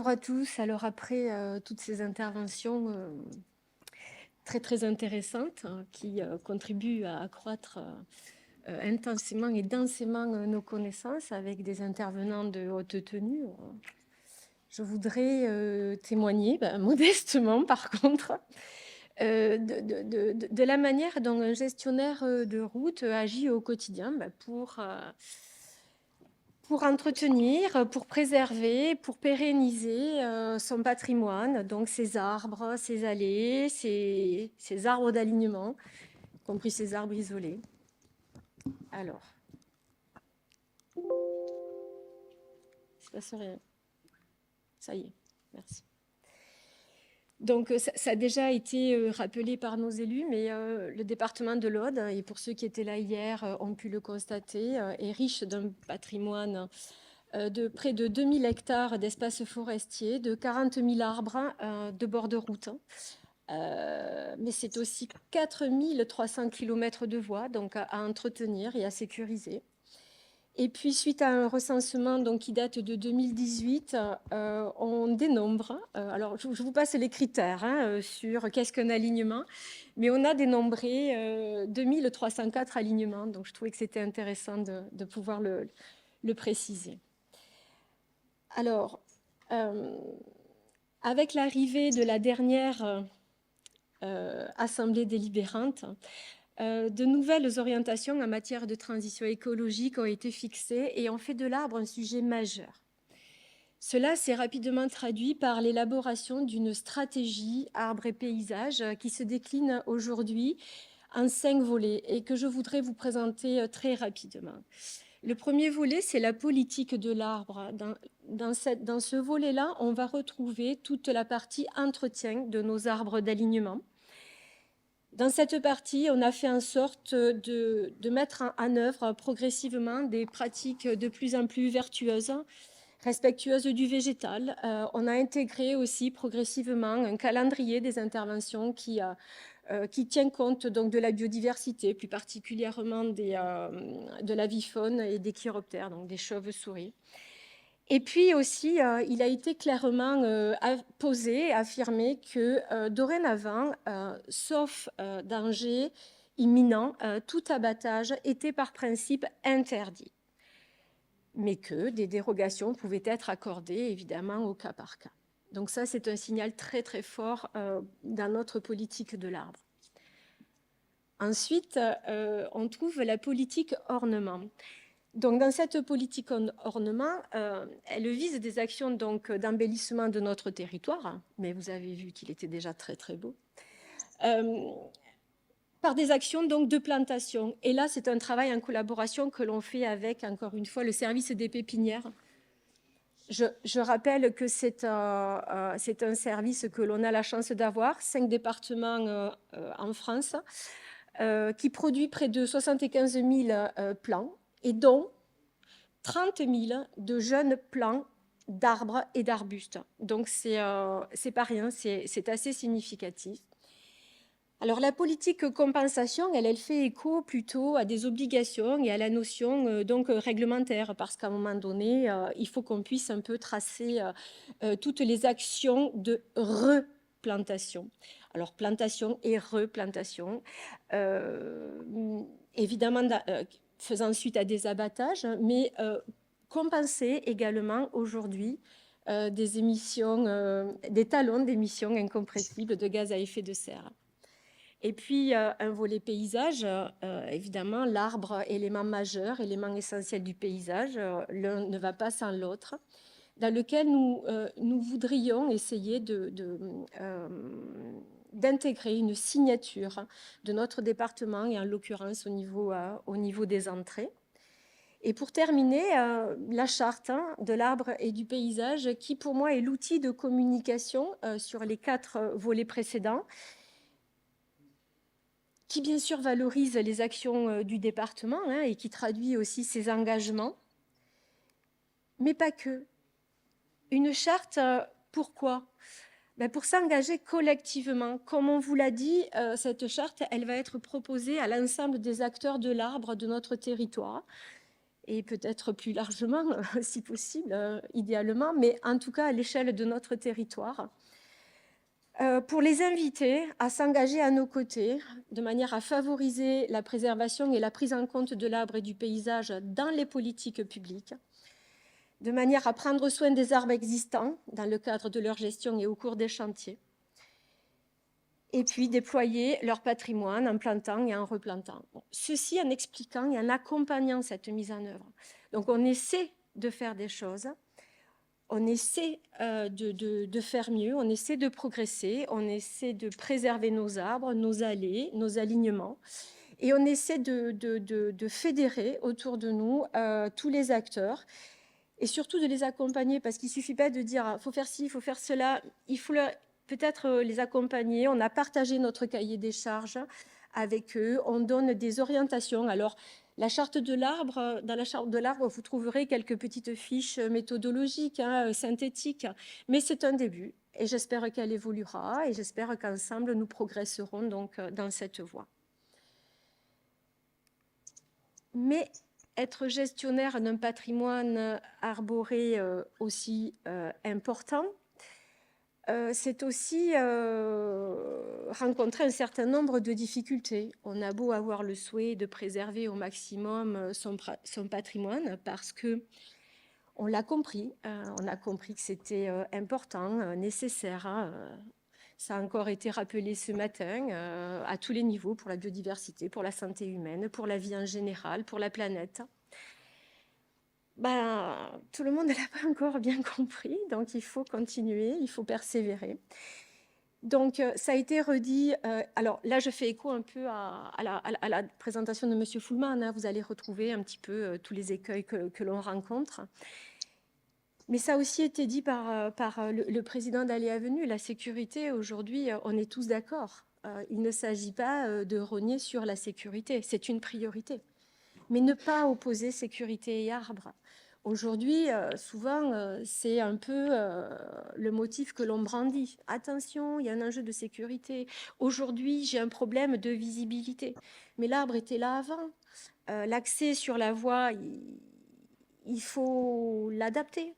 Bonjour à tous. Alors après toutes ces interventions très très intéressantes qui contribuent à accroître intensément et densément nos connaissances avec des intervenants de haute tenue, je voudrais témoigner modestement par contre de la manière dont un gestionnaire de route agit au quotidien pour entretenir, pour préserver, pour pérenniser son patrimoine, donc ses arbres, ses allées, ses arbres d'alignement, y compris ses arbres isolés. Alors, il ne se passe rien. Ça y est, merci. Donc, ça a déjà été rappelé par nos élus, mais le département de l'Aude, et pour ceux qui étaient là hier, ont pu le constater, est riche d'un patrimoine de près de 2000 hectares d'espaces forestiers, de 40 000 arbres de bord de route. Mais c'est aussi 4300 km de voies donc à entretenir et à sécuriser. Et puis, suite à un recensement donc, qui date de 2018, on dénombre, alors je vous passe les critères sur qu'est-ce qu'un alignement, mais on a dénombré 2304 alignements, donc je trouvais que c'était intéressant de pouvoir le préciser. Alors, avec l'arrivée de la dernière assemblée délibérante, de nouvelles orientations en matière de transition écologique ont été fixées et ont fait de l'arbre un sujet majeur. Cela s'est rapidement traduit par l'élaboration d'une stratégie arbre et paysage qui se décline aujourd'hui en 5 volets et que je voudrais vous présenter très rapidement. Le premier volet, c'est la politique de l'arbre. Dans ce volet-là, on va retrouver toute la partie entretien de nos arbres d'alignement. Dans cette partie, on a fait en sorte de mettre en œuvre progressivement des pratiques de plus en plus vertueuses, respectueuses du végétal. On a intégré aussi progressivement un calendrier des interventions qui tient compte donc de la biodiversité, plus particulièrement de l'avifaune et des chiroptères, donc des chauves-souris. Et puis aussi, il a été clairement posé, affirmé que dorénavant, sauf danger imminent, tout abattage était par principe interdit, mais que des dérogations pouvaient être accordées évidemment au cas par cas. Donc ça, c'est un signal très très fort dans notre politique de l'arbre. Ensuite, on trouve la politique ornement. Donc, dans cette politique ornement, elle vise des actions d'embellissement de notre territoire, mais vous avez vu qu'il était déjà très très beau, par des actions donc de plantation. Et là, c'est un travail en collaboration que l'on fait avec, encore une fois, le service des pépinières. Je rappelle que c'est un service que l'on a la chance d'avoir, 5 départements en France, qui produit près de 75 000 plants et dont 30 000 de jeunes plants d'arbres et d'arbustes. Donc, c'est pas rien, c'est assez significatif. Alors, la politique compensation, elle fait écho plutôt à des obligations et à la notion donc réglementaire, parce qu'à un moment donné, il faut qu'on puisse un peu tracer toutes les actions de replantation. Alors, plantation et replantation. Évidemment, faisant suite à des abattages, mais compenser également aujourd'hui des émissions, des talons d'émissions incompressibles de gaz à effet de serre. Et puis, un volet paysage, évidemment, l'arbre, élément majeur, élément essentiel du paysage, l'un ne va pas sans l'autre, dans lequel nous voudrions essayer d'intégrer une signature de notre département, et en l'occurrence au niveau des entrées. Et pour terminer, la charte de l'arbre et du paysage, qui pour moi est l'outil de communication sur les 4 volets précédents, qui bien sûr valorise les actions du département et qui traduit aussi ses engagements, mais pas que. Une charte, pourquoi ? Pour s'engager collectivement. Comme on vous l'a dit, cette charte, elle va être proposée à l'ensemble des acteurs de l'arbre de notre territoire. et peut-être plus largement, si possible, idéalement, mais en tout cas à l'échelle de notre territoire, pour les inviter à s'engager à nos côtés, de manière à favoriser la préservation et la prise en compte de l'arbre et du paysage dans les politiques publiques, de manière à prendre soin des arbres existants dans le cadre de leur gestion et au cours des chantiers, et puis déployer leur patrimoine en plantant et en replantant. Bon, ceci en expliquant et en accompagnant cette mise en œuvre. Donc on essaie de faire des choses, on essaie de faire mieux, on essaie de progresser, on essaie de préserver nos arbres, nos allées, nos alignements, et on essaie de fédérer autour de nous tous les acteurs, et surtout de les accompagner, parce qu'il ne suffit pas de dire « il faut faire ci, il faut faire cela », il faut peut-être les accompagner. On a partagé notre cahier des charges avec eux, on donne des orientations. Alors, la charte de l'arbre, dans la charte de l'arbre, vous trouverez quelques petites fiches méthodologiques, synthétiques, mais c'est un début, et j'espère qu'elle évoluera, et j'espère qu'ensemble, nous progresserons donc dans cette voie. Mais être gestionnaire d'un patrimoine arboré aussi important, c'est aussi rencontrer un certain nombre de difficultés. On a beau avoir le souhait de préserver au maximum son patrimoine, parce que on a compris que c'était important, nécessaire. Ça a encore été rappelé ce matin, à tous les niveaux, pour la biodiversité, pour la santé humaine, pour la vie en général, pour la planète. Tout le monde ne l'a pas encore bien compris, donc il faut continuer, il faut persévérer. Donc, ça a été redit. Alors là, je fais écho un peu à la présentation de M. Fuhlmann, hein, vous allez retrouver un petit peu tous les écueils que l'on rencontre. Mais ça a aussi été dit par le président d'Aléa Venue. La sécurité, aujourd'hui, on est tous d'accord. Il ne s'agit pas de rogner sur la sécurité, c'est une priorité. Mais ne pas opposer sécurité et arbre. Aujourd'hui, souvent, c'est un peu le motif que l'on brandit. Attention, il y a un enjeu de sécurité. Aujourd'hui, j'ai un problème de visibilité. Mais l'arbre était là avant. L'accès sur la voie, il faut l'adapter.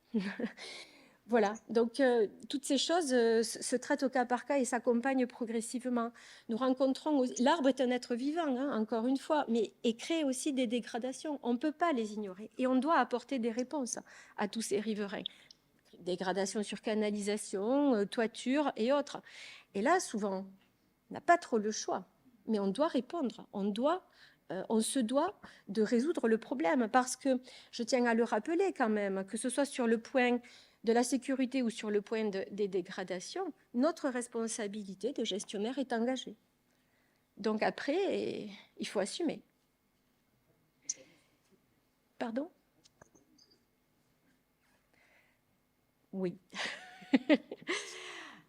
Voilà, donc toutes ces choses se traitent au cas par cas et s'accompagnent progressivement. Nous rencontrons, l'arbre est un être vivant, hein, encore une fois, mais il crée aussi des dégradations. On ne peut pas les ignorer et on doit apporter des réponses à tous ces riverains. Dégradation sur canalisation, toiture et autres. Et là, souvent, on n'a pas trop le choix, mais on doit répondre, on se doit de résoudre le problème, parce que je tiens à le rappeler quand même, que ce soit sur le point de la sécurité ou sur le point des dégradations, notre responsabilité de gestionnaire est engagée. Donc après, il faut assumer. Pardon ? Oui.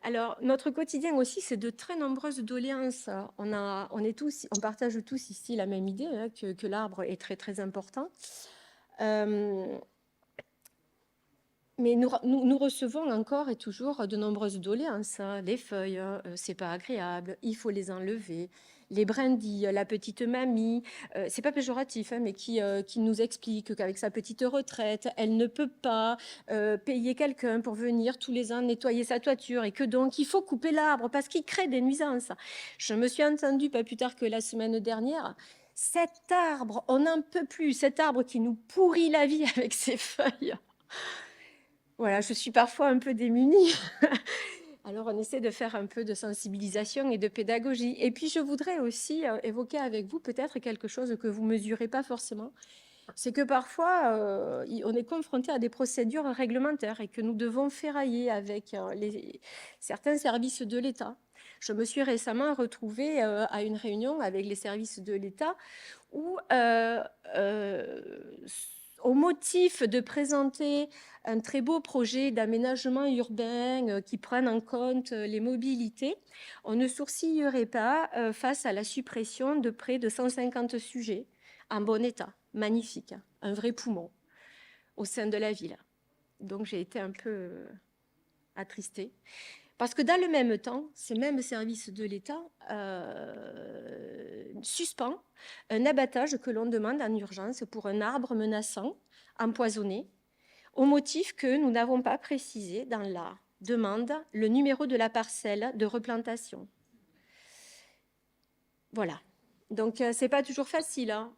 Alors, notre quotidien aussi, c'est de très nombreuses doléances. On partage tous ici la même idée, hein, que l'arbre est très, très important. Mais nous recevons encore et toujours de nombreuses doléances. Les feuilles, c'est pas agréable, il faut les enlever. Les brindilles, la petite mamie, c'est pas péjoratif, hein, mais qui nous explique qu'avec sa petite retraite, elle ne peut pas payer quelqu'un pour venir tous les ans nettoyer sa toiture, et que donc il faut couper l'arbre parce qu'il crée des nuisances. Je me suis entendue pas plus tard que la semaine dernière. Cet arbre, on n'en peut plus, cet arbre qui nous pourrit la vie avec ses feuilles. Voilà, je suis parfois un peu démunie. Alors, on essaie de faire un peu de sensibilisation et de pédagogie. Et puis, je voudrais aussi évoquer avec vous peut-être quelque chose que vous ne mesurez pas forcément. C'est que parfois, on est confronté à des procédures réglementaires et que nous devons ferrailler avec certains services de l'État. Je me suis récemment retrouvée à une réunion avec les services de l'État où, au motif de présenter un très beau projet d'aménagement urbain qui prenne en compte les mobilités, on ne sourcillerait pas face à la suppression de près de 150 sujets en bon état, magnifique, un vrai poumon au sein de la ville. Donc j'ai été un peu attristée. Parce que dans le même temps, ces mêmes services de l'État suspend un abattage que l'on demande en urgence pour un arbre menaçant, empoisonné, au motif que nous n'avons pas précisé dans la demande le numéro de la parcelle de replantation. Voilà. Donc, ce n'est pas toujours facile, hein.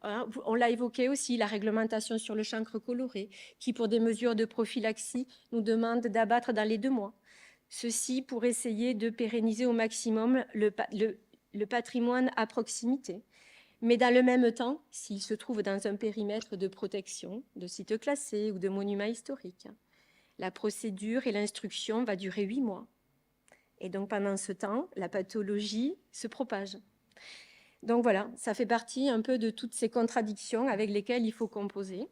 On l'a évoqué aussi, la réglementation sur le chancre coloré, qui, pour des mesures de prophylaxie, nous demande d'abattre dans les 2 mois. Ceci pour essayer de pérenniser au maximum le patrimoine à proximité. Mais dans le même temps, s'il se trouve dans un périmètre de protection, de site classé ou de monument historique, la procédure et l'instruction va durer 8 mois. Et donc, pendant ce temps, la pathologie se propage. Donc voilà, ça fait partie un peu de toutes ces contradictions avec lesquelles il faut composer.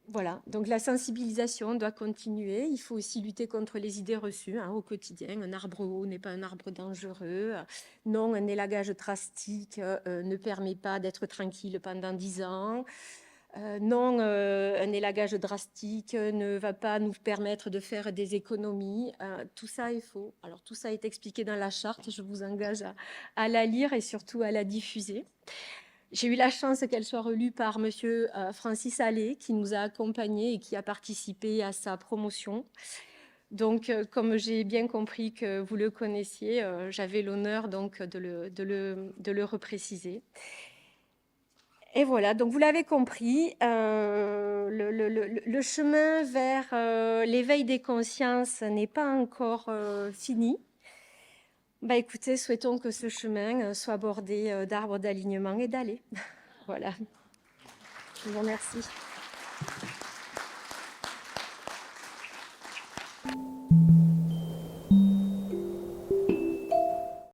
Voilà, donc la sensibilisation doit continuer. Il faut aussi lutter contre les idées reçues au quotidien. Un arbre haut n'est pas un arbre dangereux. Non, un élagage drastique ne permet pas d'être tranquille pendant 10 ans. Non, un élagage drastique ne va pas nous permettre de faire des économies. Tout ça est faux. Alors, tout ça est expliqué dans la charte. Je vous engage à la lire et surtout à la diffuser. J'ai eu la chance qu'elle soit relue par monsieur Francis Allais, qui nous a accompagnés et qui a participé à sa promotion. Donc, comme j'ai bien compris que vous le connaissiez, j'avais l'honneur donc de le repréciser. Et voilà, donc vous l'avez compris, le chemin vers l'éveil des consciences n'est pas encore fini. Écoutez, souhaitons que ce chemin soit bordé d'arbres d'alignement et d'allées. Voilà, je vous remercie.